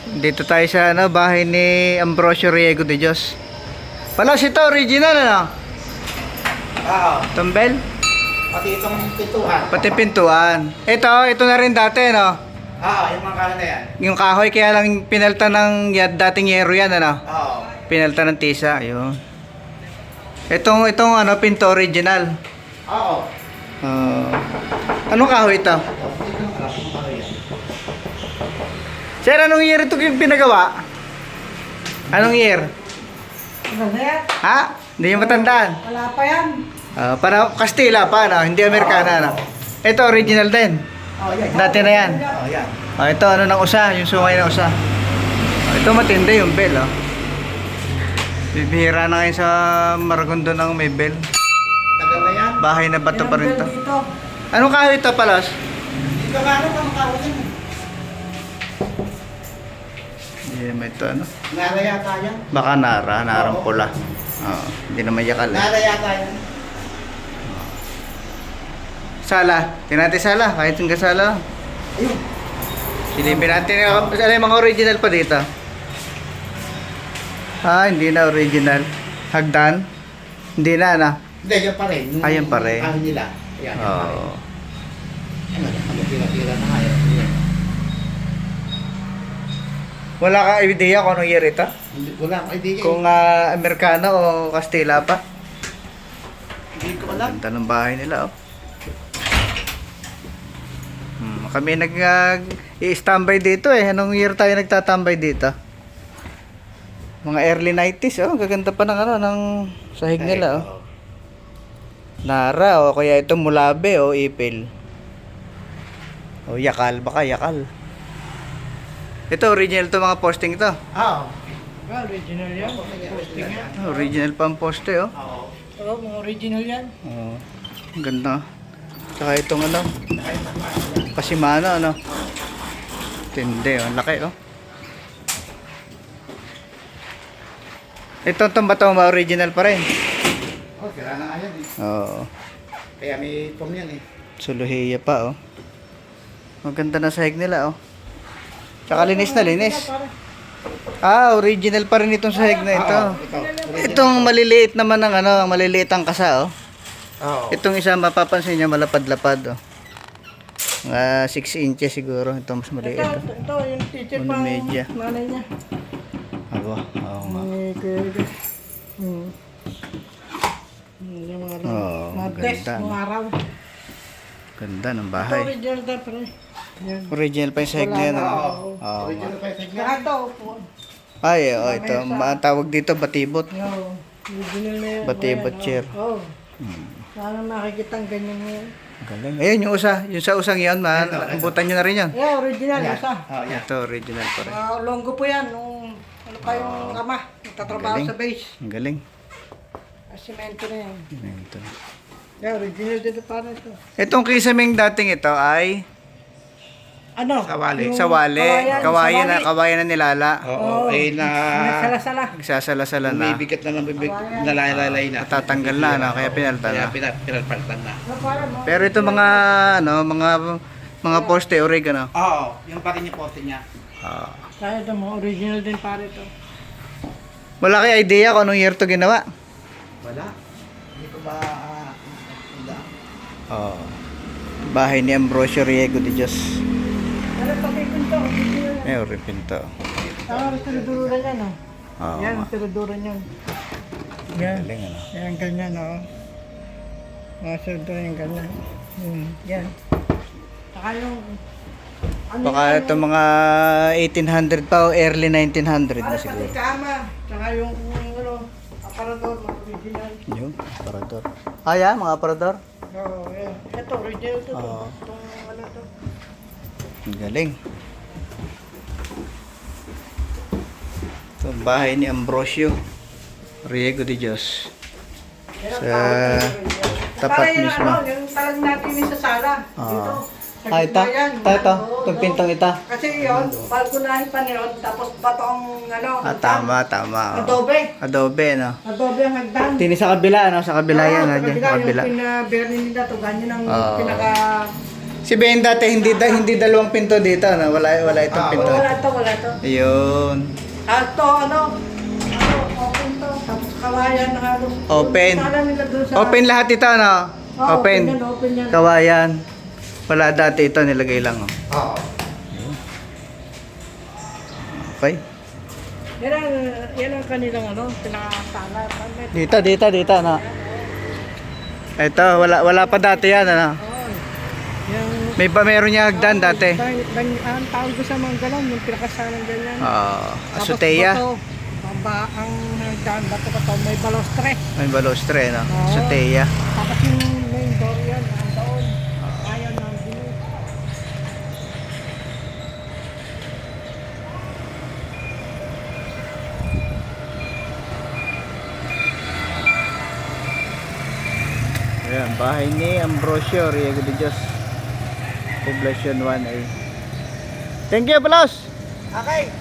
Dito tayo sa ano, bahay ni Ambrosio Riego de Dios. Palos ito, original ano? Oo. Tumbel? Pati itong pintuhan. Pati pintuan. Ito na rin dati no? Oo, yung mga kahoy na yan. Yung kahoy kaya lang pinalta ng dating yero yan ano? Oo. Pinalta ng tisa, ayun. Itong ano, pinto original. Oo. Anong kahoy ito? Dito ang kahoy yan. Sir, anong year ito yung pinagawa? Anong year? Ano na yan? Ha? Hindi yung matandaan. Wala pa yan. Para Kastila pa, no? Hindi Amerikana, no? Ito, original din. Oo, yan. Dati na yan. Oo, yan. Ito, ano ng usa, yung sungay ng usa. Ito, matindi yung bell, oh. Bibihira na kayo sa Maragondon ng may bell. Tagal na yan. Bahay na bato pa rin to. Dito. Anong kahoy ito, Palos? Dito ka ano, ang kahoy yan. Hindi naman ito, ano? Nara yata yan. Baka narang pula. Oo, hindi naman yakal, eh. Nara yata yan. Sala. Tingnan natin sala. Kahit yung sala. Ayun. Silipin natin. Ano yung mga original pa dito? Hindi na original. Hagdan? Hindi na, ano? Hindi, yan pa rin. Yung Yan pa rin. kahoy nila. Yan, yan pa rin. Oo. Ano, tira-tira na nga yan. Yan. Wala kang idea kung anong year ito? Wala akong idea. Kung Amerikano o Kastila pa? Hindi ko alam. Ganda ng bahay nila, oh. Kami i-standby dito eh. Anong year tayo nagtatambay dito? Mga early 90s, oh. Gaganda pa ng ano, ng sahig nila, oh. Oo. Nara, o kaya ito Mulabe, o Ipil. O Yakal, baka Yakal. Ito, original to mga posting ito. Oo. Original yan. Posting yan. Original pa ang poste, oh. Oo. Oo, mga original yan. Oh, ang ganda. Tsaka itong ano, Pasimano, ano. Tindi, oh. Ang laki, oh. Itong ba ito, original pa rin? Oh, sira na nga yan eh. Oo. Kaya may pom yan eh. Suluhiya pa, oh. Maganda na sahig nila, oh. Tsaka linis na linis. Original pa rin itong sahig na ito. Itong maliliit naman ng ano, maliliit ang kasa, oh. Oo. Itong isa mapapansin niyo malapad-lapad, oh. Mga 6 inches siguro. Ito mas maliit, oh. Ito, yung teacher Una pa. media. Nanay niya. Oo nga. Yung mga Oo, test, ganda, no? mga araw. Ganda ng Ito, bahay. original na pa rin. Yan. Original pa yung sahig na yan, oh. Oo. Oo. Original pa yung Saka signal. ito, Ay, oh, ito. Tawag dito, batibot. yo, original na yan. Batibot chair. Oo. Sana makikita ang ganyan ngayon. Galing. Ayun, yung usa. Yung sa usang yun, abutan nyo na rin yan. Yeah, original, isa. Oo, yan. Ito, original pa rin. Longgo po yan, nung ano pa yung ama, nagtatrabaho Galing. sa base. Ang galing. Simento na yan. Ito. Yeah, original dito para ito. Itong kisaming dating ito ay Ano? Sawali. Yung sawali. sawali. Kawayan na nilala. Oo, ay na... Sala-sala. Nagsasala-sala na. Bumibigat na ng bibig, nalalalay na. Natatanggal na, no? Kaya pinalta Kaya na. pinalpaltan na. Pero ito mga, ano, mga poste, oregano. Oo, yung pa rin yung poste niya. Kaya ito, mga original din para ito. Wala kayo idea kung anong year to ginawa? Wala. Hindi ko ba... Bahay ni Ambrosio Riego de Dios. Ano pati pinto? May oripinto. Tinuduran yan, oh. Oo. Yan, tinuduran yan. Yan. Galing, ano. Yan, ganyan, oh. Mga tinuduran yung ganyan. Yan. Saka yung... Baka ito mga 1800 pa o early 1900 na Para siguro. pati kama. Saka yung, ano, aparador, mga original. Yung aparador. Yan, mga aparador. Oo, yan. Ito, original to. Oo. Itong, ano to. Ang galing. Ito ang bahay ni Ambrosio Riego de Dios. Yan ang Sa tawag dito, tapat para yung, mismo. Ano, yung talag natin yung sa sala. Dito. Sa Ito. gitna yan. Ito. Oo, Itong oo. pintong ito. Kasi yun, balkonahin pa niyon, tapos bato ang ano, Tama. Adobe. Adobe, no? Adobe ang hagdan. Tini sa kabila, no? Sa kabila yan, Oo, no? sa Diyan, sa kabila. Yung pinabirni nila to, ganyan ang Oo. pinaka... Si Ben dati hindi dalawang pinto dito, no? Wala itong pinto. Wala to. Ayun. At to, open to. Tapos kawayan na halos. Open. Sala nila doon sa... Open lahat ito, no? Oh, Open. open yan. Kawayan. Wala dati ito, nilagay lang, oh. Oo. Okay. Yan ang kanilang pinakasala. Dito, no? Ito, wala pa dati yan, ano? Yung... Meron niya hagdan dati. Ang tawag ko sa mga galon, yung pinakasalang ganyan. Azotea. Ang hanggang bato ka to, may balostre. May balostre, no? Oo. Azotea. Tapos yung main door yan, ang doon. Ayaw na ang dino. Ayan, bahay ni Ambrosio Riego de Dios. Poblacion 1A. Thank you, Palos! Okay.